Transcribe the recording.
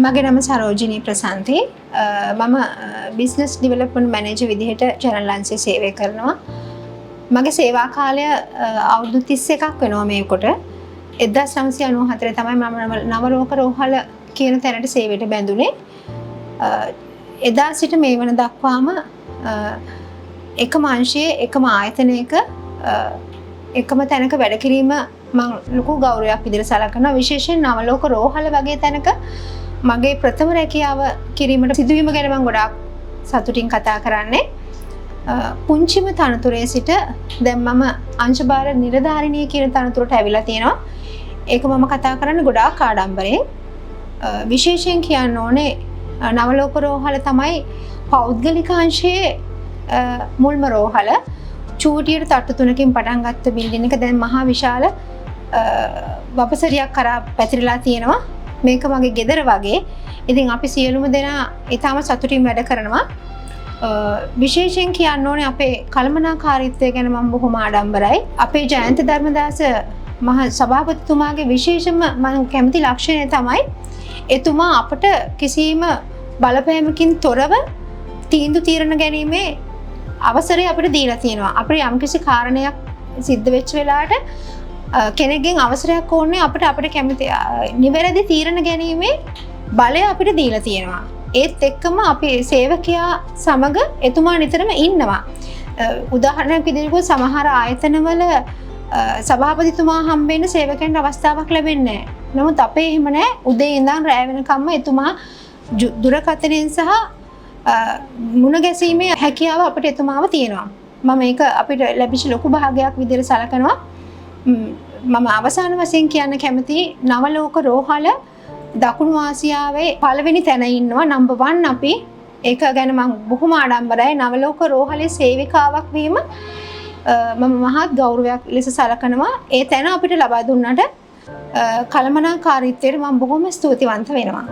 මගේ නම සරෝජිනී ප්‍රසන්ති. මම බිස්නස් ඩිවෙලොප්මන්ට් මැනේජර් විදිහට චැනල් ලන්සේ සේවය කරනවා. මගේ සේවා කාලය අවුරුදු 31ක් වෙනවා මේකට. 1994 තමයි මම නවලෝක රෝහල කියන තැනට සේවයට බැඳුනේ. එදා සිට මේ වන දක්වාම එකම අංශයේ එකම ආයතනයක එකම තැනක වැඩ කිරීම මම ලොකු ගෞරවයක් විදිහට සලකනවා. විශේෂයෙන් නවලෝක රෝහල වගේ තැනක මගේ ප්‍රථම රැකියාව කිරීමට සිදුවීම ගැන මම ගොඩාක් සතුටින් කතා කරන්නේ. පුංචිම තනතුරේ සිට දැන් මම අංශභාර නිලධාරිනිය කියන තනතුරට ඇවිල්ලා තියෙනවා. ඒක මම කතා කරන්නේ ගොඩාක් ආඩම්බරයෙන්. විශේෂයෙන් කියන්න ඕනේ නවලෝක රෝහල තමයි පෞද්ගලික අංශයේ මුල්ම රෝහල. චූටියට තට්ටු 3කින් පටන් ගත්ත බිල්ඩින් එක දැන් මහා විශාල වපසරියක් කරා පැතිරලා තියෙනවා. මේක මගේ ගෙදර වගේ. ඉතින් අපි සියලුම දෙනා ඊටම සතුටින් වැඩ කරනවා. විශේෂයෙන් කියන්න ඕනේ අපේ කළමනාකාරීත්වය ගැන මම බොහොම ආඩම්බරයි. අපේ ජයන්ත ධර්මදාස මහ සභාපතිතුමාගේ විශේෂම මම කැමති ලක්ෂණය තමයි එතුමා අපට කිසිම බලපෑමකින් තොරව තීන්දුව తీරන ගැනීමේ අවසරය අපිට දීලා තියෙනවා. අපිට යම්කිසි කාරණයක් සිද්ධ වෙච්ච වෙලාවට කෙනෙක්ගෙන් අවසරයක් ඕනේ අපිට කැමති නිවැරදි තීරණ ගැනීමේ බලය අපිට දීලා තියෙනවා. ඒත් එක්කම අපේ සේවකයා සමග එතුමා නිතරම ඉන්නවා. උදාහරණයක් විදිහට සමහර ආයතනවල සභාපතිතුමා හම්බෙන්න සේවකයන්ට අවස්ථාවක් ලැබෙන්නේ නැහැ. නමුත් අපේ එහෙම නැහැ. උදේ ඉඳන් රැය වෙනකම්ම එතුමා දුරකථනයෙන් සහ මුණ ගැසීමේ හැකියාව අපිට එතුමාව තියෙනවා. මම මේක අපිට ලැබිච්ච ලොකු භාගයක් විදිහට සලකනවා. මම අවසාන වශයෙන් කියන්න කැමති නවලෝක රෝහල දකුණු ආසියාවේ පළවෙනි තැන ඉන්නවා නම්බර් 1 අපි. ඒක ගැන මම බොහොම ආඩම්බරයි. නවලෝක රෝහලේ සේවිකාවක් වීම මම මහත් ගෞරවයක් ලෙස සලකනවා. ඒ තැන අපිට ලබා දුන්නට කළමනාකාරීත්වයට මම බොහොම ස්තුතිවන්ත වෙනවා.